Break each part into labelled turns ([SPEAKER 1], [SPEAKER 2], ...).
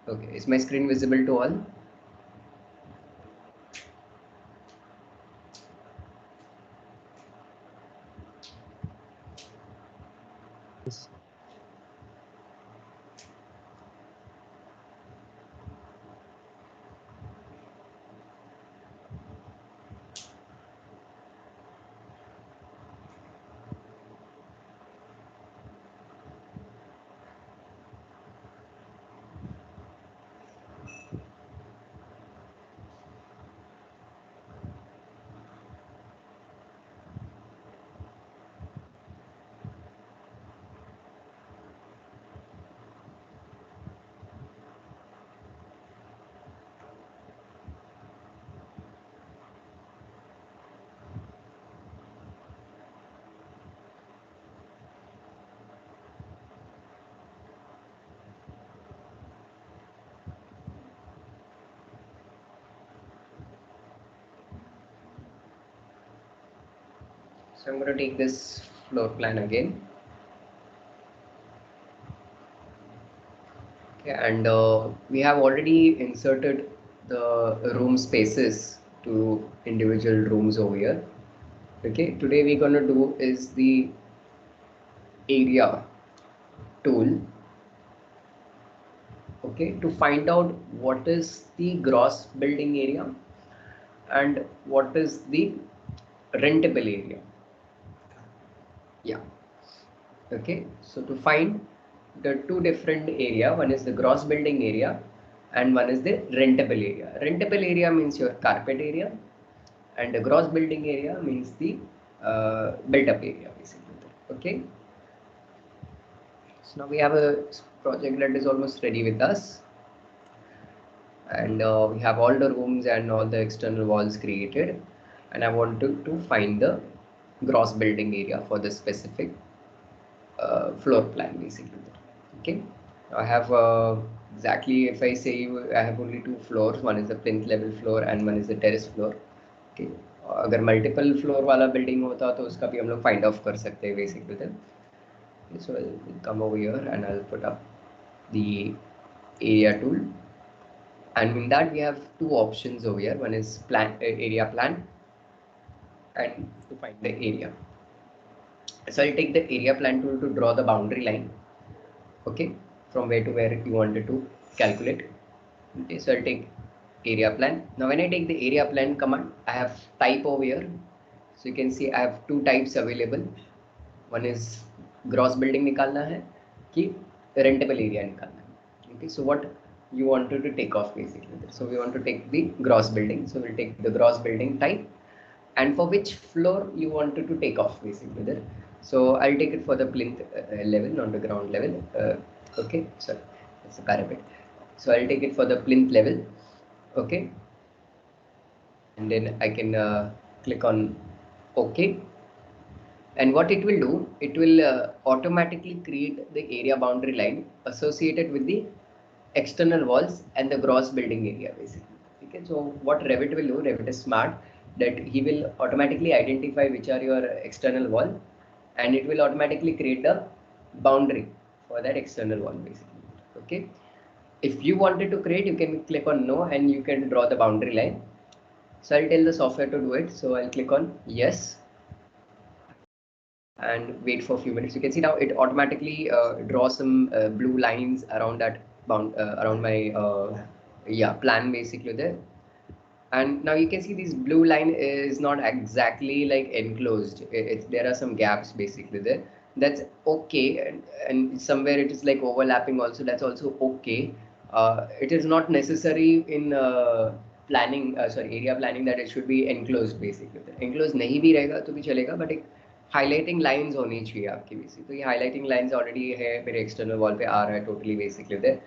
[SPEAKER 1] Okay, is my screen visible to all?
[SPEAKER 2] Yes.
[SPEAKER 1] So I'm going to take this floor plan again. Okay, and we have already inserted the room spaces to individual rooms over here. Okay, today we're going to do is the area tool. Okay, to find out what is the gross building area and what is the rentable area. Yeah. Okay, so to find the two different area, one is the gross building area and one is the rentable area. Rentable area means your carpet area and the gross building area means the built up area basically. Okay, so now we have a project that is almost ready with us, and we have all the rooms and all the external walls created, and I want to find the gross building area for the specific floor plan basically. Okay, I have exactly, if I say you, I have only two floors, one is the plinth level floor and one is the terrace floor. Okay, अगर multiple floor वाला building होता तो उसका भी हम लोग find off कर सकते हैं basically then. Okay, so I'll come over here and I'll put up the area tool, and in that we have two options over here. One is plan area plan and to find the area. So I'll take the area plan tool to draw the boundary line. Okay, from where to where you wanted to calculate. Okay, so I'll take area plan. Now when I take the area plan command, I have type over here. So you can see I have two types available. One is gross building निकालना है कि rentable area निकालना है. Okay, so what you wanted to take off basically. So we want to take the gross building. So we'll take the gross building type, and for which floor you wanted to take off basically there. So I'll take it for the plinth level, not the ground level. Okay, sorry, it's a parapet. So I'll take it for the plinth level. Okay, and then I can click on OK. And what it will do, it will automatically create the area boundary line associated with the external walls and the gross building area basically. Okay, so what Revit will do, Revit is smart, that he will automatically identify which are your external wall, and it will automatically create the boundary for that external wall basically. Okay, if you wanted to create, you can click on no and you can draw the boundary line. So I'll tell the software to do it. So I'll click on yes and wait for a few minutes. You can see now it automatically draws some blue lines around that bound around my yeah plan basically there. And now you can see this blue line is not exactly like enclosed. There are some gaps basically there. That's okay, and somewhere it is like overlapping also. That's also okay. It is not necessary in planning, sorry, area planning, that it should be enclosed basically. Enclosed नहीं भी रहेगा तो भी चलेगा, but एक highlighting lines होनी चाहिए आपकी बेसिक. तो ये highlighting lines already है मेरे external wall पे आ रहा है totally basically there.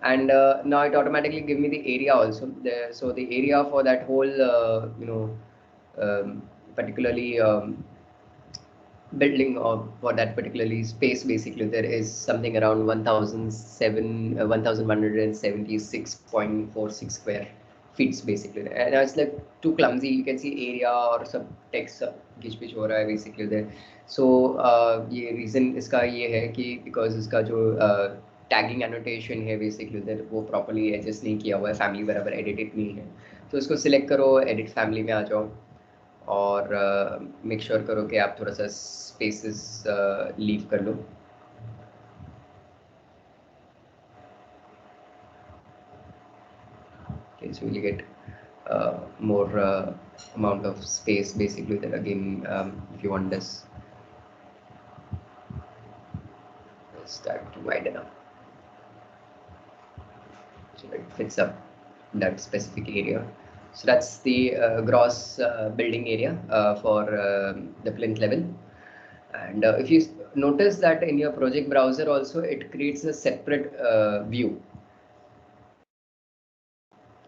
[SPEAKER 1] And now it automatically give me the area also there. So the area for that whole particularly building, or for that particularly space basically, there is something around 1176.46 square feet basically, and it's like too clumsy. You can see area or some text घिच pitch हो रहा है basically there. So ये reason इसका ये है कि because इसका जो टैगिंग एनोटेशन है बेसिकली उधर, वो प्रॉपर्ली एडजस्ट नहीं किया हुआ है, फैमिली बराबर एडिटेड नहीं है, तो उसको सिलेक्ट करो, एडिट फैमिली में आ जाओ और मेक श्योर करो कि आप थोड़ा सा स्पेसेस लीव कर लो। Okay, so you'll get more amount of space basically that again if you want this start to widen up so it fits up that specific area. So that's the gross building area for the plinth level. And if you notice that in your project browser also it creates a separate view,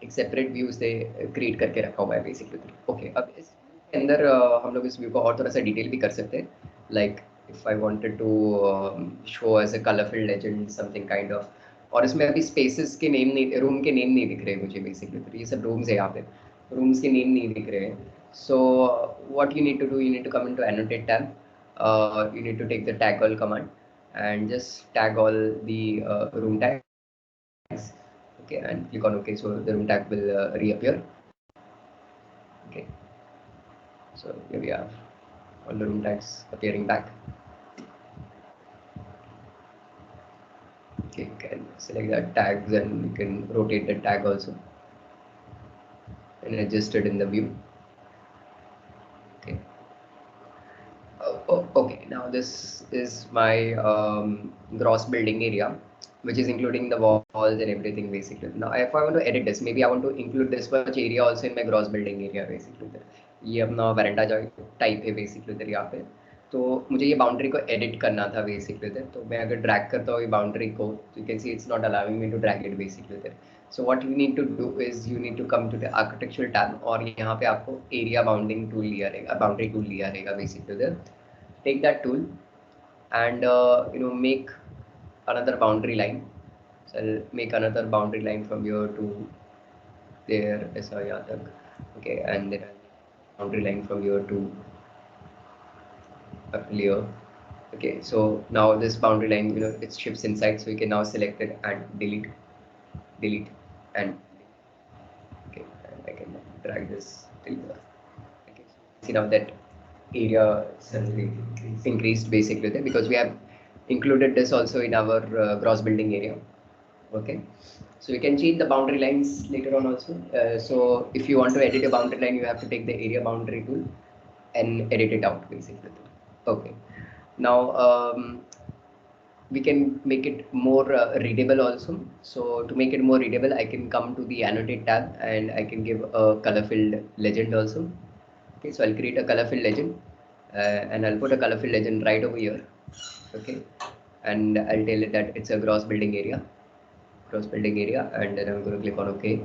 [SPEAKER 1] एक separate view से create करके रखा हुआ है basically. Okay, अब इस के अंदर हम लोग इस व्यू को और थोड़ा सा डिटेल भी कर सकते हैं, like if I wanted to show as a colourful legend something kind of, और इसमें अभी स्पेसेस के नेम नहीं, रूम के नेम नहीं दिख रहे मुझे बेसिकली, तो ये सब रूम्स है यहाँ पे, रूम्स के नेम नहीं दिख रहे हैं। So what you need to do, you need to come into annotate tab, you need to take the tag all command and just tag all the room tags. Okay, and click on OK, so the room tag will reappear. Okay, so here we have all the room tags appearing back. Okay, you can select that tags and you can rotate the tag also and adjust it in the view. Okay. Okay, now this is my gross building area, which is including the walls and everything basically. Now if I want to edit this, maybe I want to include this much area also in my gross building area basically. ये अपना वैरेंडा type है basically उधर यहाँ पे, तो मुझे ये boundary को एडिट करना था बेसिकली उधर, तो मैं अगर ड्रैग करता हूँ ये बाउंड्री को, you can see it's not allowing me to drag it basically उधर। So what you need to do is you need to come to the architectural tab और यहाँ पे आपको एरिया बाउंडिंग टूल लिया रहेगा, बाउंड्री टूल लिया रहेगा basically उधर। Take that tool and make another boundary line. So I'll make another boundary line from here to there, ऐसा यहाँ तक, okay, and then boundary line from here to here. Okay, so now this boundary line, it shifts inside, so you can now select it and delete, and okay, and I can drag this till the, okay, see now that area increased basically there because we have included this also in our gross building area. Okay, so you can change the boundary lines later on also. So if you want to edit a boundary line, you have to take the area boundary tool and edit it out basically. Okay, now we can make it more readable also. So to make it more readable, I can come to the annotate tab and I can give a color filled legend also. Okay, so I'll create a color filled legend and I'll put a color filled legend right over here. Okay, and I'll tell it that it's a gross building area, and then I'm going to click on OK,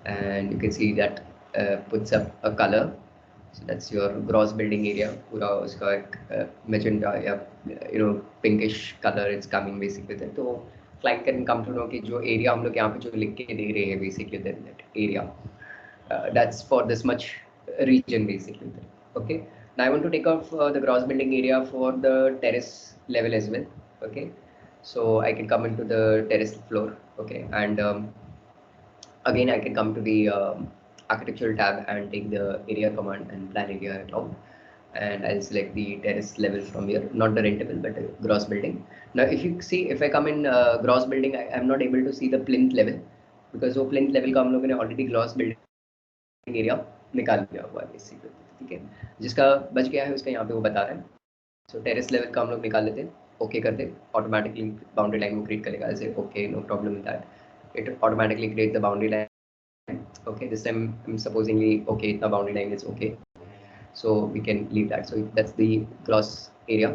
[SPEAKER 1] and you can see that puts up a color. So that's your gross building area, पूरा उसका एक magenta या pinkish color it's coming basically there. तो client can come to know कि जो area हम लोग यहाँ पे जो लिख के दे रहे हैं basically that area that's for this much region basically. Okay, now I want to take off the gross building area for the terrace level as well. Okay, so I can come into the terrace floor. Okay, and again I can come to the architectural tab and take the area command and plan area at all, and I'll select the terrace level from here, not the rentable but the gross building. Now if you see, if I come in gross building, I am not able to see the plinth level because वो plinth level का हम लोगों ने already gross building area निकाल दिया हुआ है basically. ठीक है, जिसका बच गया है उसका यहाँ पे वो बता रहा है। सो टेरेस लेवल का हम लोग निकाल लेते हैं, ओके कर दे, ऑटोमेटिकली बाउंड्री लाइन को क्रिएट करेगा। ऐसे okay, no problem with that, it automatically create the boundary line. Okay, this time I'm supposingly okay, the boundary line is okay, so we can leave that. So that's the gross area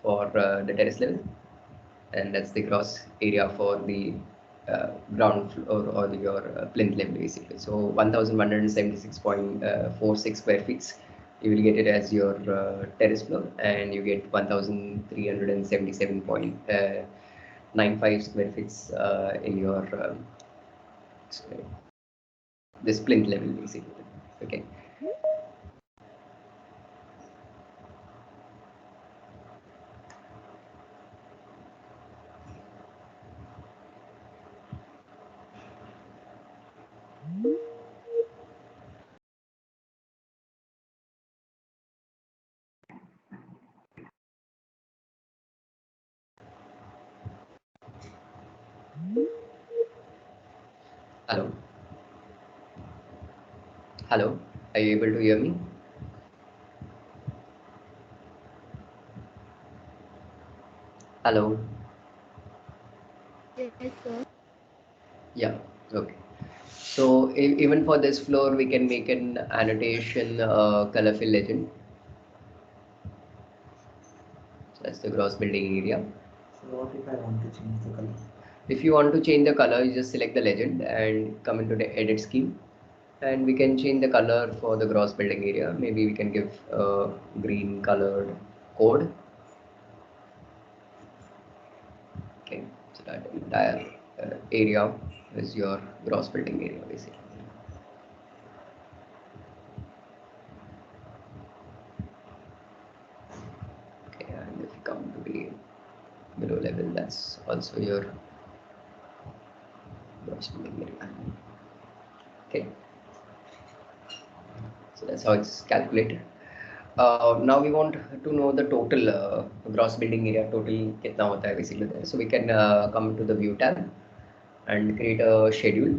[SPEAKER 1] for the terrace level, and that's the gross area for the ground floor or your plinth level basically. So 1176.46 square feet you will get it as your terrace floor, and you get 1377.95 square feet in your this plinth level basically. Okay, Hello. Hello. Are you able to hear me? Hello.
[SPEAKER 3] Yes, sir.
[SPEAKER 1] Yeah. Okay. So even for this floor, we can make an annotation color fill legend. So that's the gross building area.
[SPEAKER 2] So what if I want to change the color?
[SPEAKER 1] If you want to change the color, you just select the legend and come into the edit scheme. And we can change the color for the gross building area. Maybe we can give a green colored code. Okay, so that entire area is your gross building area basically. Okay, and if you come to the below level, that's also your gross building area. Okay, so that's how it's calculated. Now we want to know the total gross building area, total kitna hota hai basically there. So we can come to the view tab and create a schedule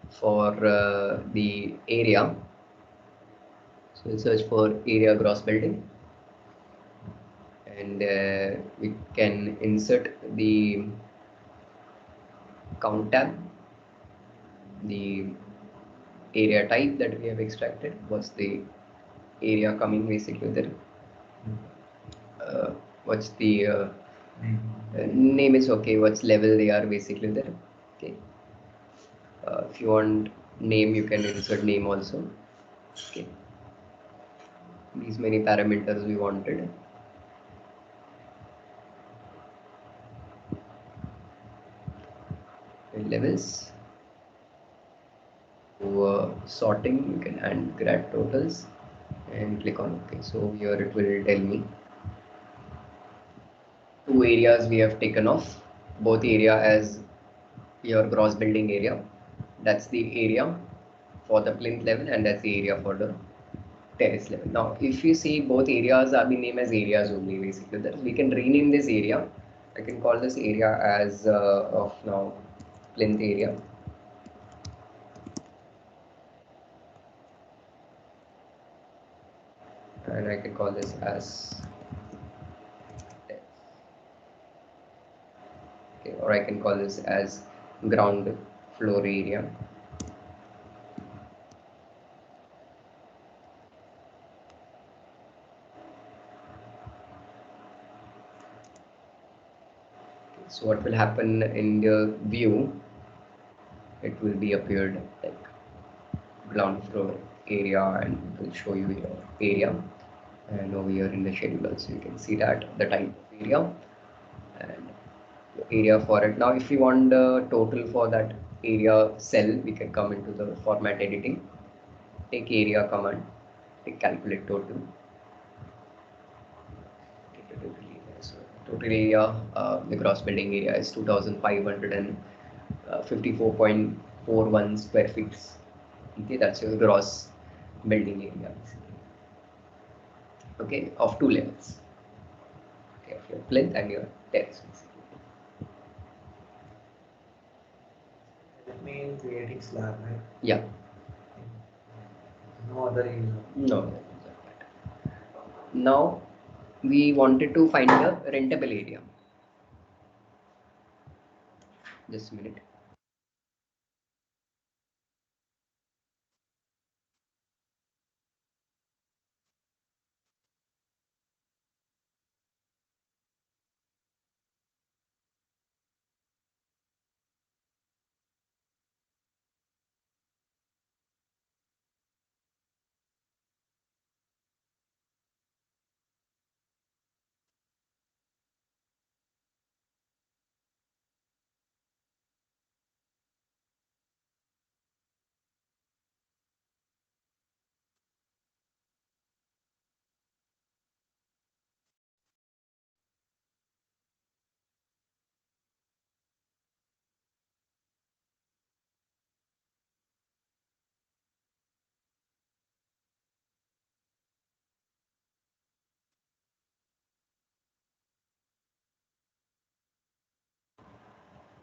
[SPEAKER 1] for the area. So we'll search for area gross building, and we can insert the count tab, the area type that we have extracted. What's the area coming basically there? What's the name is okay. What's level they are basically there? Okay. If you want name, you can insert name also. Okay. These many parameters we wanted. And levels. So, sorting, you can add grad totals and click on OK. So here it will tell me two areas we have taken off. Both area as your gross building area. That's the area for the plinth level, and that's the area for the terrace level. Now, if you see, both areas are being named as areas only basically. That we can rename this area. I can call this area as of now plinth area. And I can call this as terrace. Okay, or I can call this as ground floor area. So what will happen in the view? It will be appeared like ground floor area, and it will show you your area. And over here in the schedule also you can see that the type of area and the area for it. Now if you want the total for that area cell, we can come into the format editing, take area command, take calculate total. Take the total area. So total area, the gross building area is 2554.41 square feet. Okay, that's your gross building area. Okay, of two levels. Okay, of your plinth and your terrace.
[SPEAKER 2] Help me in creating slab, right?
[SPEAKER 1] Yeah.
[SPEAKER 2] No other area.
[SPEAKER 1] No. Now we wanted to find the rentable area. Just a minute.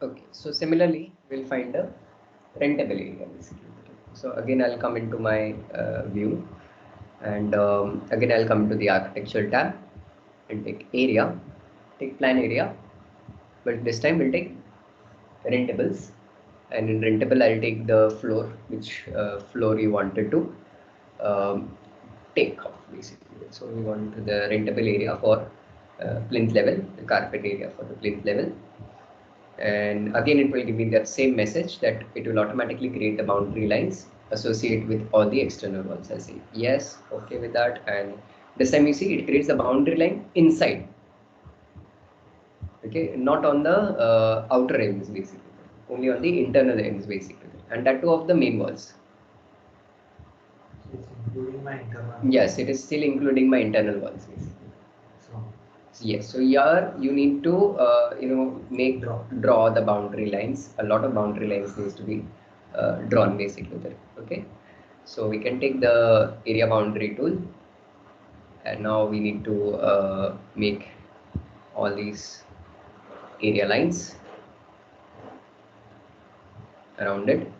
[SPEAKER 1] Okay, so similarly, we'll find the rentable area basically. So again, I'll come into my view, and again I'll come into the architecture tab and take area, take plan area, but this time we'll take rentables, and in rentable I'll take the floor, which floor you wanted to um, take off basically. So we want the rentable area for plinth level, the carpet area for the plinth level, and again it will give me that same message that it will automatically create the boundary lines associated with all the external walls. I say yes, okay with that, and this time you see it creates the boundary line inside, okay, not on the outer ends basically, only on the internal ends basically, and that too of the main walls.
[SPEAKER 2] So it's including my internal.
[SPEAKER 1] Yes, it is still including my internal walls basically.
[SPEAKER 2] So
[SPEAKER 1] Yes, so here you need to make draw the boundary lines. A lot of boundary lines needs to be drawn basically there. Okay, so we can take the area boundary tool, and now we need to make all these area lines around it.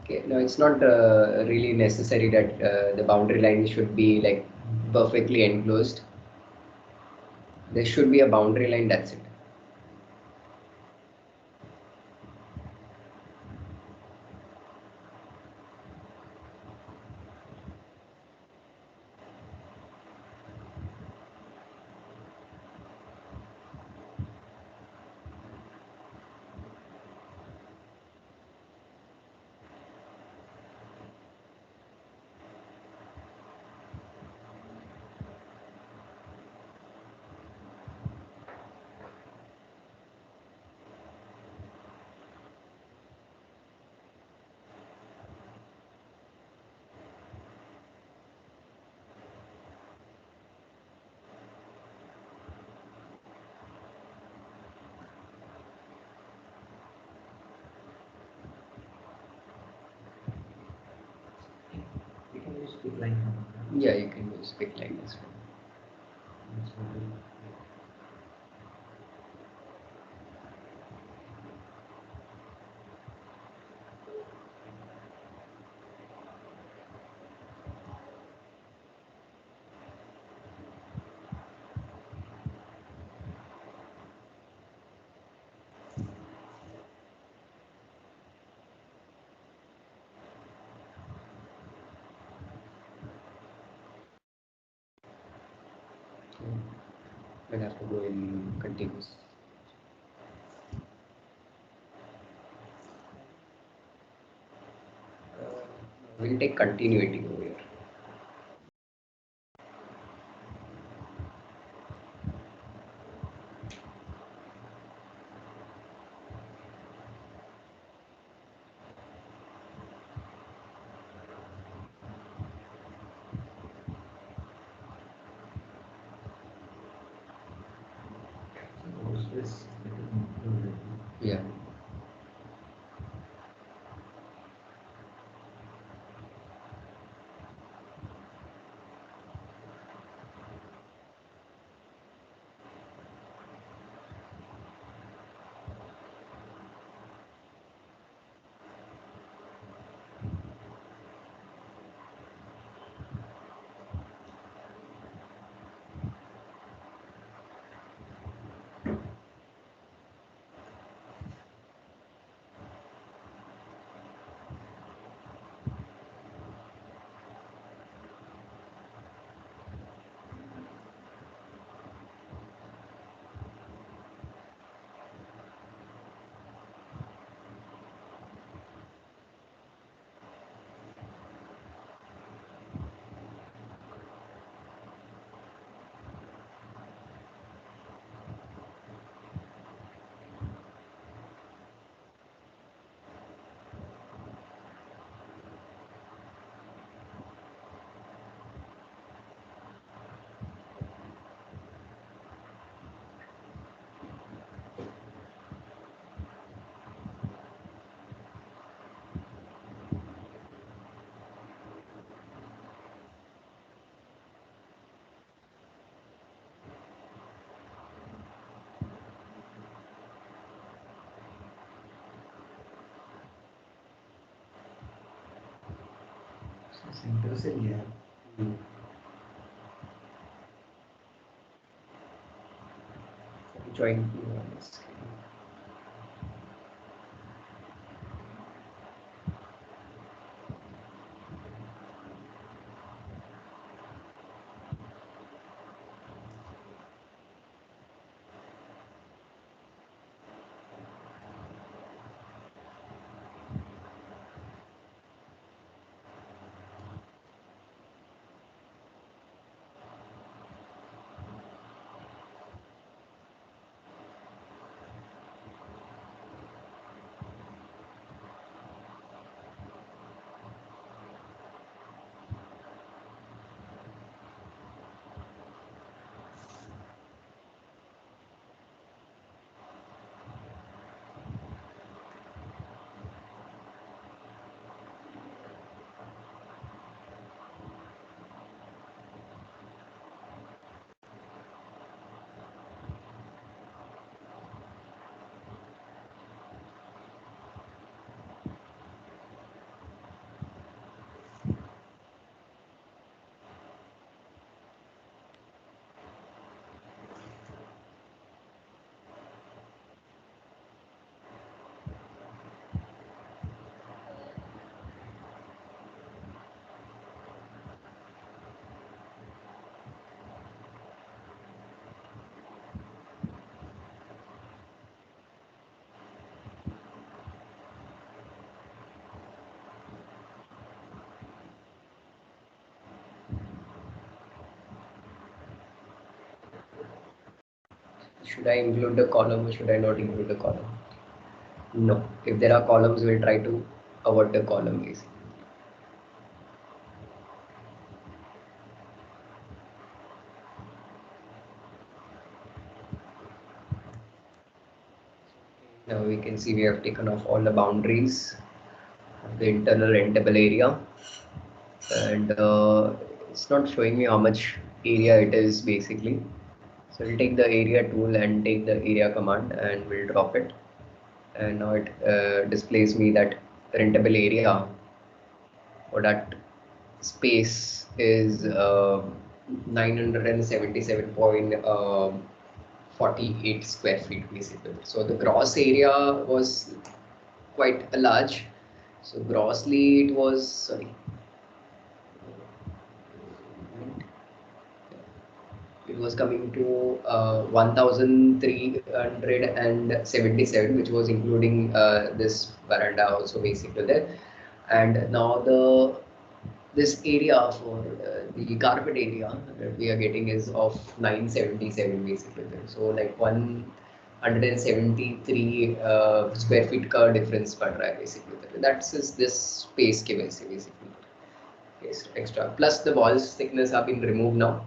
[SPEAKER 1] Okay, now it's not really necessary that the boundary line should be like perfectly enclosed. There should be a boundary line, that's it.
[SPEAKER 2] we can use big line.
[SPEAKER 1] Yeah, you can use big line as well.
[SPEAKER 2] That's what we-
[SPEAKER 1] We'll have to go in continuous. We'll take continuity over here.
[SPEAKER 2] Suppose this it is included.
[SPEAKER 1] Yeah.
[SPEAKER 2] center से लिया
[SPEAKER 1] join you on the screen. Should I include the column or should I not include the column? No. If there are columns, we'll try to avoid the column basically. Now we can see we have taken off all the boundaries of the internal rentable area, and it's not showing me how much area it is basically. So we'll take the area tool and take the area command and we'll drop it. And now it displays me that rentable area or that space is 977.48 square feet basically. So the gross area was quite large. So grossly it was, sorry, it was coming to 1377, which was including this veranda also basically there. And now this area for the carpet area that we are getting is of 977 basically there. So like 173 square feet का difference पड़ रहा है basically there. That's is this space के वजह से basically. Yes, extra. Plus the walls thickness have been removed now.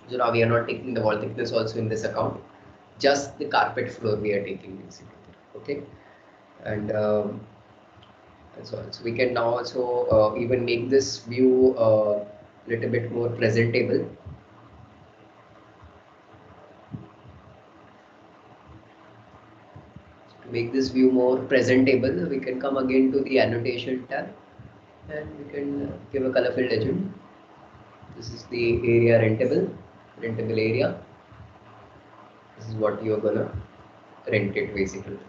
[SPEAKER 1] So now we are not taking the wall thickness also in this account. Just the carpet floor we are taking basically. Okay, and so we can now also even make this view a little bit more presentable. To make this view more presentable, we can come again to the annotation tab and we can give a colorful legend. This is the area rentable area. This is what you are gonna rent it basically.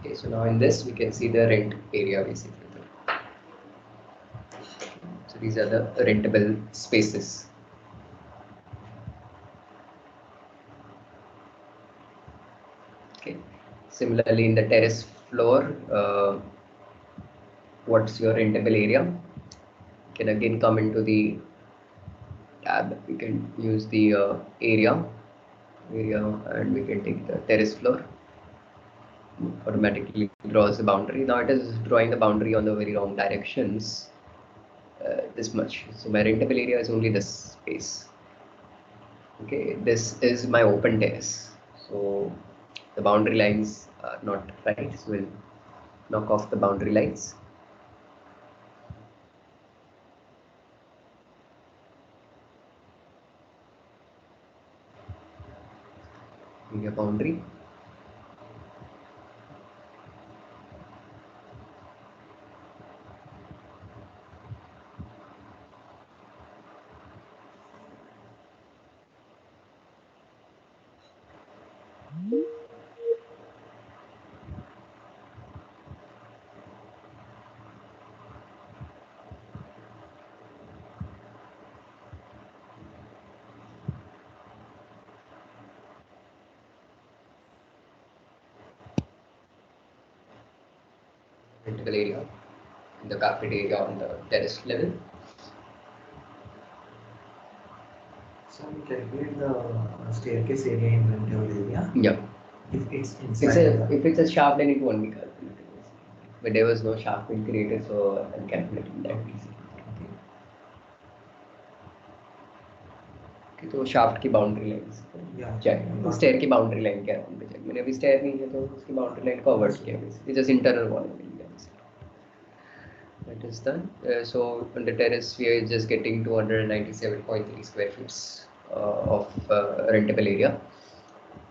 [SPEAKER 1] Okay, so now in this we can see the rent area basically. So these are the rentable spaces. Okay. Similarly, in the terrace floor, what's your rentable area? You can again come into the tab. We can use the area, and we can take the terrace floor. Automatically draws the boundary. Now it is drawing the boundary on the very wrong directions. This much. So my rentable area is only this space. Okay, this is my open terrace. So the boundary lines are not right. So we'll knock off the boundary lines. A boundary. rentable area, the carpet area on the terrace level.
[SPEAKER 2] So we calculate the staircase area in rentable area.
[SPEAKER 1] Yeah.
[SPEAKER 2] If it's inside
[SPEAKER 1] If it's a shaft, then it won't be calculated. But there was no shaft being created, so I'm calculating that. Okay, तो shaft की boundary lines check, stair की boundary line क्या है उनपे check. मैंने अभी stair नहीं है तो उसकी boundary line को avoid किया basically. Just internal wall मिल गया basically. That is done. So on the terrace we are just getting 297.3 square feet of rentable area,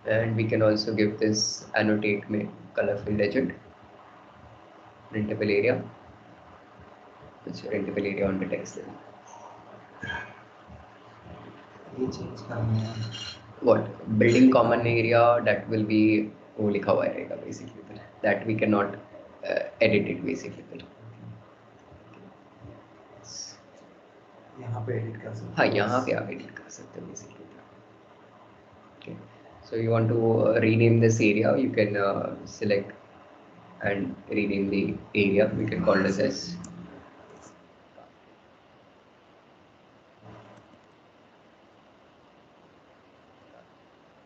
[SPEAKER 1] and we can also give this annotate में colorful legend. Rentable area, which rentable area on the terrace level. What building common area, that will be वो लिखा हुआ रहेगा basically, that we cannot edit it basically.
[SPEAKER 2] यहाँ पे edit कर सकते हैं.
[SPEAKER 1] हाँ, यहाँ पे आप edit कर सकते हो basically. Okay, so you want to rename this area, you can select and rename the area. We can call this as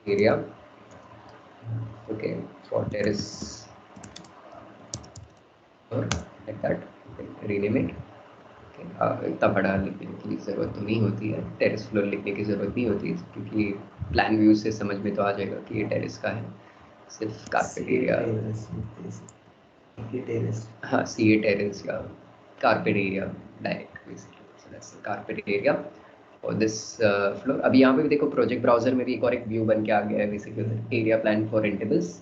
[SPEAKER 1] area. Okay, for terrace or like that, rename it. Okay, इतना बड़ा लिखने की ज़रूरत तो नहीं होती है, terrace floor लिखने की ज़रूरत नहीं होती है, क्योंकि प्लान व्यू से समझ में तो आ जाएगा कि ये टेरेस का है. सिर्फ कारपेट एरिया, हाँ CA टेरेस या carpet area direct basically. Carpet area और दिस फ्लोर. अभी यहाँ पे भी देखो प्रोजेक्ट ब्राउजर में भी एक और एक व्यू बन के आ गया है बेसिकली, एरिया प्लान फॉर रेंटेबल्स.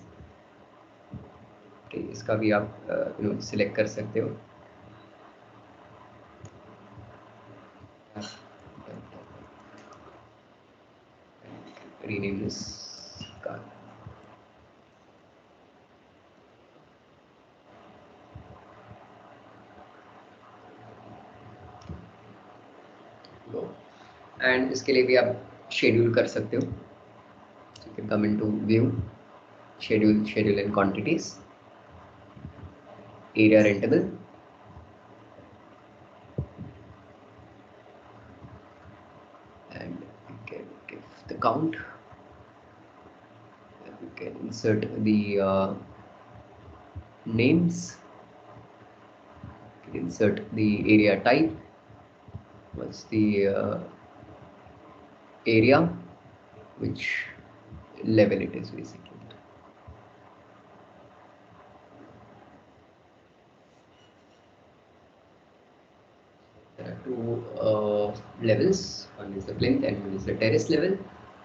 [SPEAKER 1] इसका भी आप सिलेक्ट कर सकते हो. rename this card. And इसके लिए भी आप शेड्यूल कर सकते हो. So you can come into view, schedule and quantities, area rentable, and you can give the count. You can insert the names. You can insert the area type. What's the area, which level it is basically. There are two levels. One is the plinth and one is the terrace level.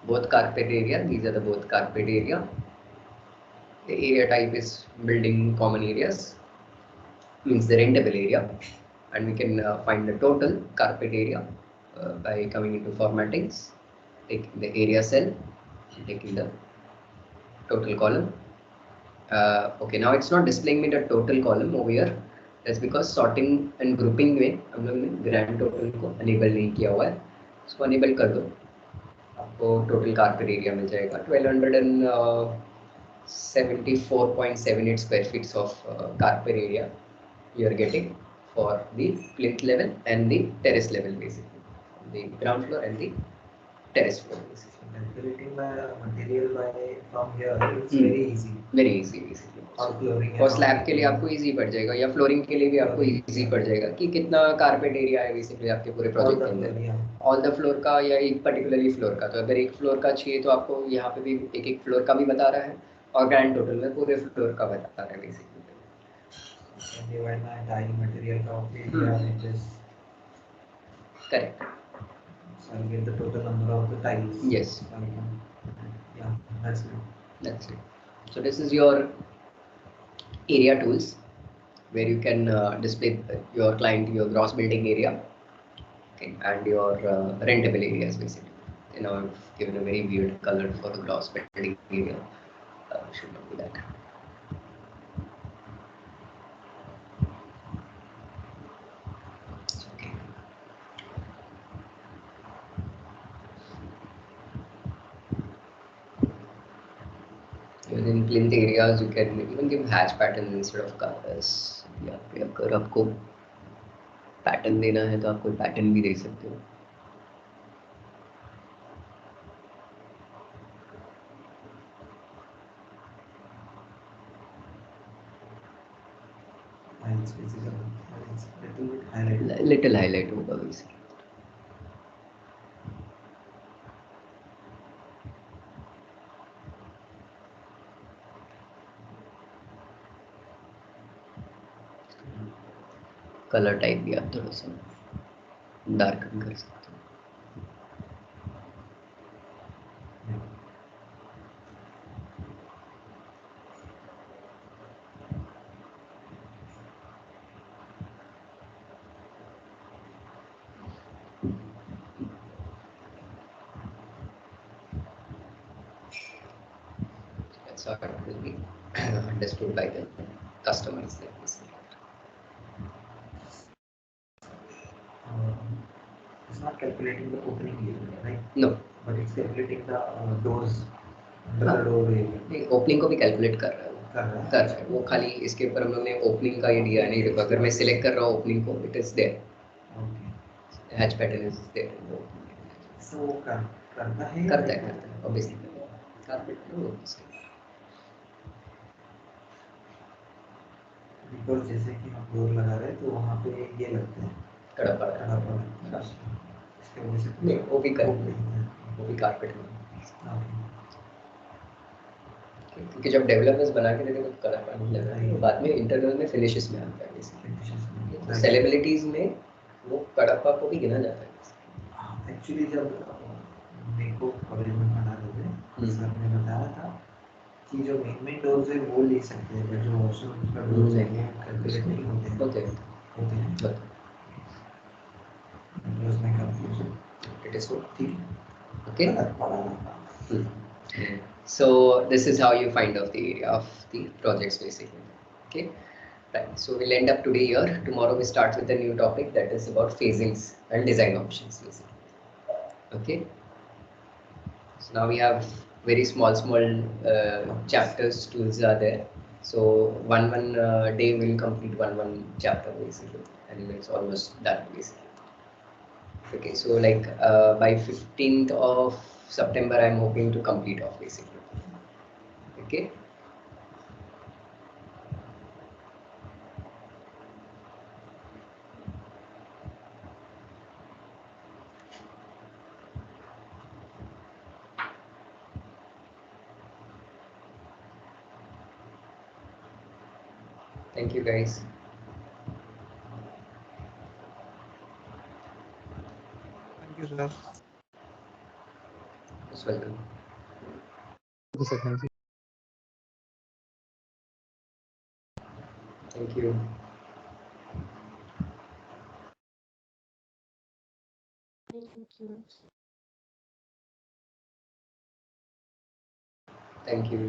[SPEAKER 1] Both carpet area. These are the both carpet area. The area type is building common areas, means the rentable area, and we can find the total carpet area by coming into formattings, taking the area cell, taking the total column. Okay, now it's not displaying me the total column over here. That's because sorting and grouping में हम लोग ने grand total को enable नहीं किया हुआ है. इसको enable कर दो, आपको total carpet area मिल जाएगा 1274.78 square feet of carpet area you are getting for the plinth level and the terrace level basically, the ground floor and the terrace floor basically.
[SPEAKER 2] Calculating the material from here it's very easy.
[SPEAKER 1] Very easy basically. और slab के लिए आपको easy पड़ जाएगा, या flooring के लिए भी आपको इजी पड़ जाएगा कि कितना कारपेट एरिया है बेसिकली आपके पूरे प्रोजेक्ट के अंदर, ऑल द फ्लोर का या एक पर्टिकुलरली फ्लोर का. तो अगर एक फ्लोर का चाहिए तो आपको यहाँ पे भी एक फ्लोर का भी बता रहा है और ग्रैंड टोटल में पूरे फ्लोर का बता रहा है basically. Correct.
[SPEAKER 2] So I'll get the total number of the tiles.
[SPEAKER 1] Yes.
[SPEAKER 2] Yeah, that's it.
[SPEAKER 1] That's it. So this is your area tools, where you can display your client, your gross building area, okay, and your rentable areas basically. You know, I've given a very weird color for the gross building area. Should not be that. Okay. Within plinth areas, you can even give hatch patterns instead of colors. या फिर अगर आपको pattern देना है तो आप कोई pattern भी दे सकते हो। लिटिल हाईलाइट होगा वैसे। कलर टाइप भी आप थोड़ा सा डार्कन कर सकते हो। That's how it will be understood by the customers like this.
[SPEAKER 2] It's not calculating the opening area, right?
[SPEAKER 1] No.
[SPEAKER 2] But it's calculating the doors, under the door area.
[SPEAKER 1] नहीं, opening को भी कैलकुलेट कर रहा है वो।
[SPEAKER 2] कर रहा है।
[SPEAKER 1] कर रहा है वो, खाली इसके ऊपर हम लोग ने ओपनिंग का ये दिया नहीं। देखो अगर मैं सिलेक्ट कर रहा हूँ ओपनिंग को, it is there, hatch pattern is there.
[SPEAKER 2] So वो करता है
[SPEAKER 1] करता है ऑब्वियसली कारपेट में वो इसके।
[SPEAKER 2] बिकॉज जैसे कि हम डोर लगा रहे हैं तो वहाँ पे ये लगते हैं
[SPEAKER 1] कड़पा
[SPEAKER 2] इसके वजह से
[SPEAKER 1] नहीं, वो भी कर वो भी कारपेट में। क्योंकि जब डेवलपर्स बना के देते हैं तो कड़पा नहीं लग रहा है, बाद में इंटरनल में फिनिशेस में आता है बेसिकली। तो सेलेब्रिटीज में वो कड़पा को भी गिना जाता है।
[SPEAKER 2] एक्चुअली जब मेरे को कॉलेज में पढ़ा रहे थे, सर ने बताया था कि जो मेन डोर्स है वो ले सकते हैं, जो वॉशरूम का डोर्स है वो कैलकुलेट नहीं होते हैं। उसमें कंफ्यूजन
[SPEAKER 1] इट इज
[SPEAKER 2] ठीक
[SPEAKER 1] okay. So this is how you find out the area of the projects basically. Okay, right. So we'll end up today here. Tomorrow we start with a new topic that is about phasings and design options basically. Okay. So now we have very small chapters tools are there. So one day we'll complete one chapter basically, and it's almost done basically. Okay, so like by 15th of September, I'm hoping to complete off basically. Okay. Thank you guys.
[SPEAKER 3] Thank you, sir.
[SPEAKER 1] Most welcome.
[SPEAKER 3] Thank you, sir. Thank you.
[SPEAKER 1] Thank you. Thank you.